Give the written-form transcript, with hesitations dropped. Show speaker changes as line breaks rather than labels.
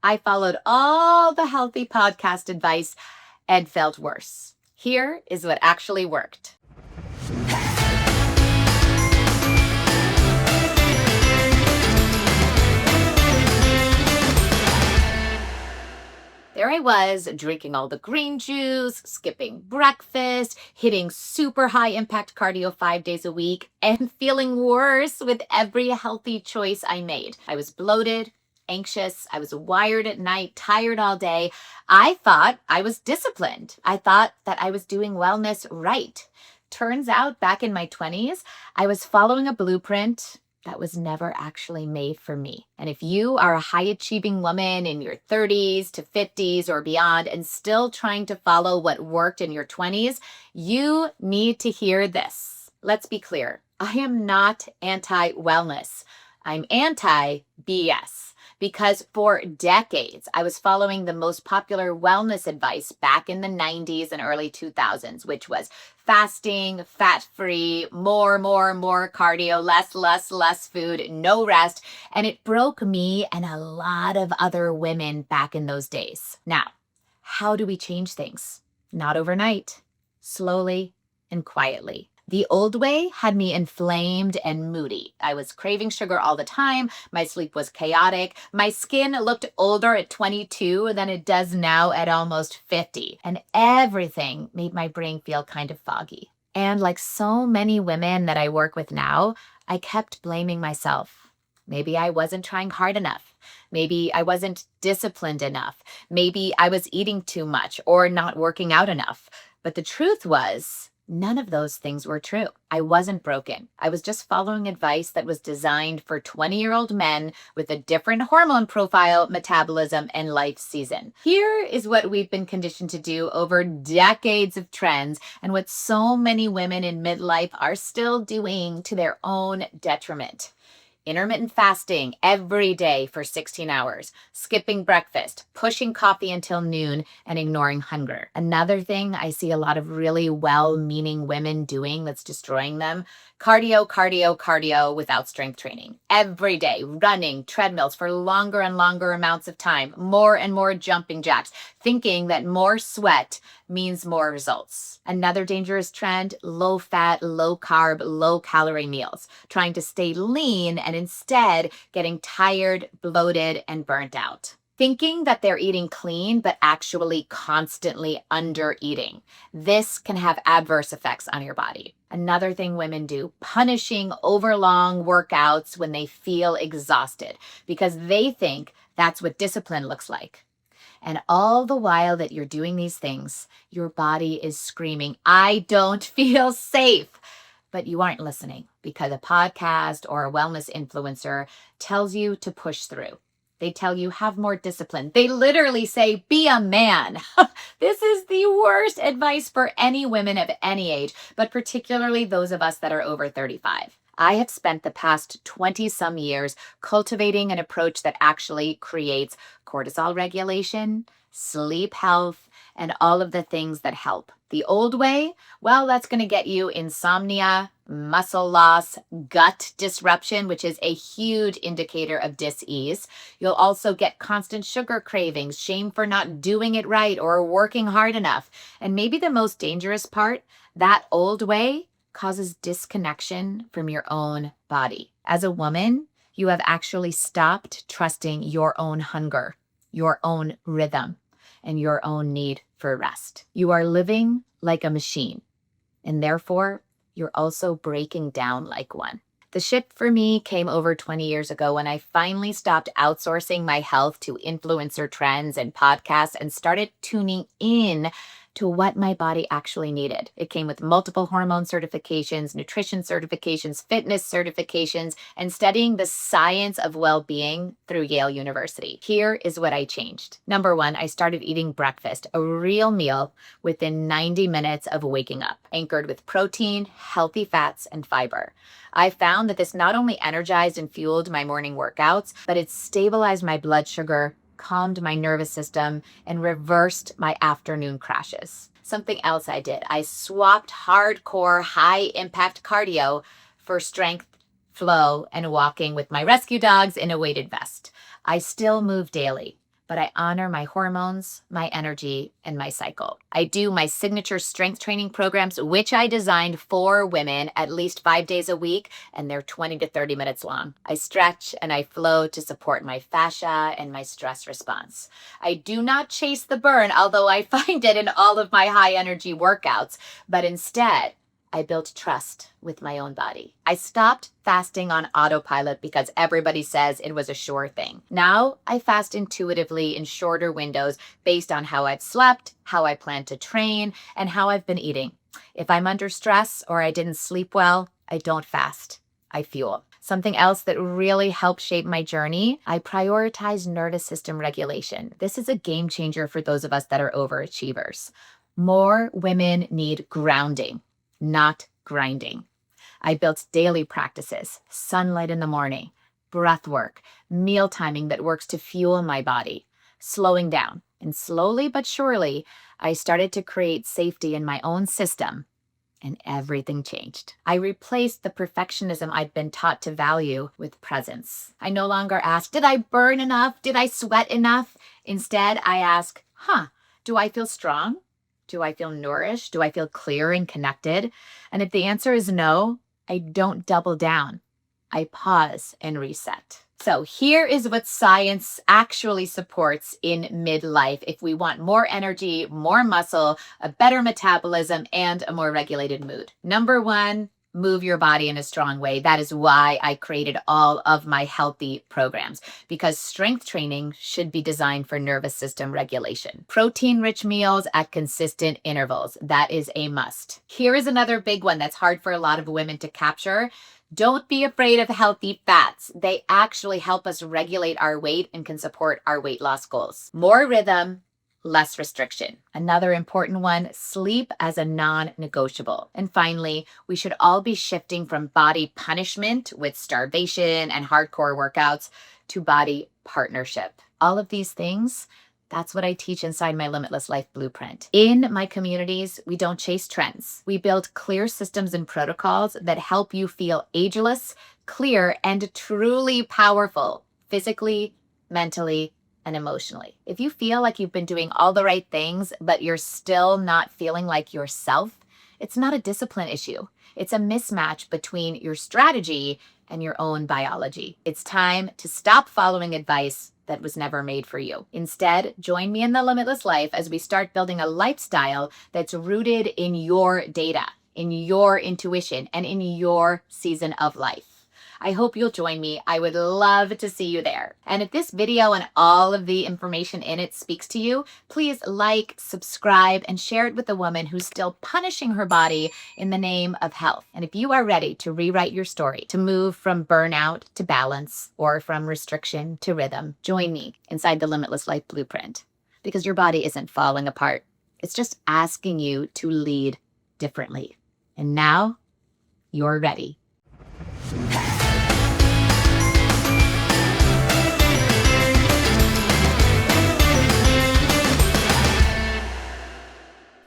I followed all the healthy podcast advice and felt worse. Here is what actually worked. There I was, drinking all the green juice, skipping breakfast, hitting super high impact cardio 5 days a week, and feeling worse with every healthy choice I made. I was bloated, anxious, I was wired at night, tired all day. I thought I was disciplined. I thought that I was doing wellness right. Turns out back in my 20s, I was following a blueprint that was never actually made for me. And if you are a high achieving woman in your 30s to 50s or beyond and still trying to follow what worked in your 20s, you need to hear this. Let's be clear. I am not anti-wellness. I'm anti-BS. Because for decades, I was following the most popular wellness advice back in the 90s and early 2000s, which was fasting, fat-free, more cardio, less food, no rest. And it broke me and a lot of other women back in those days. Now, how do we change things? Not overnight, slowly and quietly. The old way had me inflamed and moody. I was craving sugar all the time. My sleep was chaotic. My skin looked older at 22 than it does now at almost 50. And everything made my brain feel kind of foggy. And like so many women that I work with now, I kept blaming myself. Maybe I wasn't trying hard enough. Maybe I wasn't disciplined enough. Maybe I was eating too much or not working out enough. But the truth was, none of those things were true. I wasn't broken. I was just following advice that was designed for 20-year-old men with a different hormone profile, metabolism, and life season. Here is what we've been conditioned to do over decades of trends and what so many women in midlife are still doing to their own detriment. Intermittent fasting every day for 16 hours, skipping breakfast, pushing coffee until noon, and ignoring hunger. Another thing I see a lot of really well-meaning women doing that's destroying them, cardio without strength training. Every day, running treadmills for longer and longer amounts of time, more and more jumping jacks, thinking that more sweat means more results. Another dangerous trend, low-fat, low-carb, low-calorie meals, trying to stay lean and instead getting tired, bloated, and burnt out. Thinking that they're eating clean, but actually constantly under-eating. This can have adverse effects on your body. Another thing women do, punishing overlong workouts when they feel exhausted because they think that's what discipline looks like. And all the while that you're doing these things, your body is screaming, I don't feel safe. But you aren't listening because a podcast or a wellness influencer tells you to push through. They tell you have more discipline. They literally say, be a man. This is the worst advice for any women of any age, but particularly those of us that are over 35. I have spent the past 20 some years cultivating an approach that actually creates cortisol regulation, sleep health, and all of the things that help. The old way, well, that's going to get you insomnia, muscle loss, gut disruption, which is a huge indicator of dis-ease. You'll also get constant sugar cravings, shame for not doing it right or working hard enough. And maybe the most dangerous part, that old way causes disconnection from your own body. As a woman, you have actually stopped trusting your own hunger, your own rhythm, and your own need for rest. You are living like a machine, and therefore, you're also breaking down like one. The shift for me came over 20 years ago when I finally stopped outsourcing my health to influencer trends and podcasts and started tuning in to what my body actually needed. It came with multiple hormone certifications, nutrition certifications, fitness certifications, and studying the science of well-being through Yale University. Here is what I changed. Number one, I started eating breakfast, a real meal within 90 minutes of waking up, anchored with protein, healthy fats, and fiber. I found that this not only energized and fueled my morning workouts, but it stabilized my blood sugar, calmed my nervous system, and reversed my afternoon crashes. Something else I did, I swapped hardcore, high-impact cardio for strength, flow, and walking with my rescue dogs in a weighted vest. I still move daily, but I honor my hormones, my energy, and my cycle. I do my signature strength training programs, which I designed for women at least 5 days a week, and they're 20 to 30 minutes long. I stretch and I flow to support my fascia and my stress response. I do not chase the burn, although I find it in all of my high energy workouts, but instead, I built trust with my own body. I stopped fasting on autopilot because everybody says it was a sure thing. Now I fast intuitively in shorter windows based on how I've slept, how I plan to train, and how I've been eating. If I'm under stress or I didn't sleep well, I don't fast. I fuel. Something else that really helped shape my journey, I prioritize nervous system regulation. This is a game changer for those of us that are overachievers. More women need grounding, not grinding. I built daily practices, sunlight in the morning, breath work, meal timing that works to fuel my body, slowing down. And slowly but surely, I started to create safety in my own system, and everything changed. I replaced the perfectionism I'd been taught to value with presence. I no longer ask, did I burn enough? Did I sweat enough? Instead, I ask, do I feel strong? Do I feel nourished? Do I feel clear and connected? And if the answer is no, I don't double down. I pause and reset. So here is what science actually supports in midlife if we want more energy, more muscle, a better metabolism, and a more regulated mood. Number one, move your body in a strong way. That is why I created all of my healthy programs, because strength training should be designed for nervous system regulation. Protein-rich meals at consistent intervals. That is a must. Here is another big one that's hard for a lot of women to capture. Don't be afraid of healthy fats. They actually help us regulate our weight and can support our weight loss goals. More rhythm, less restriction. Another important one, sleep as a non-negotiable. And finally, we should all be shifting from body punishment with starvation and hardcore workouts to body partnership. All of these things, that's what I teach inside my Limitless Life Blueprint. In my communities, we don't chase trends. We build clear systems and protocols that help you feel ageless, clear, and truly powerful, physically, mentally, and emotionally. If you feel like you've been doing all the right things, but you're still not feeling like yourself, it's not a discipline issue. It's a mismatch between your strategy and your own biology. It's time to stop following advice that was never made for you. Instead, join me in the Limitless Life as we start building a lifestyle that's rooted in your data, in your intuition, and in your season of life. I hope you'll join me. I would love to see you there. And if this video and all of the information in it speaks to you, please like, subscribe, and share it with a woman who's still punishing her body in the name of health. And if you are ready to rewrite your story, to move from burnout to balance, or from restriction to rhythm, join me inside the Limitless Life Blueprint, because your body isn't falling apart. It's just asking you to lead differently. And now you're ready.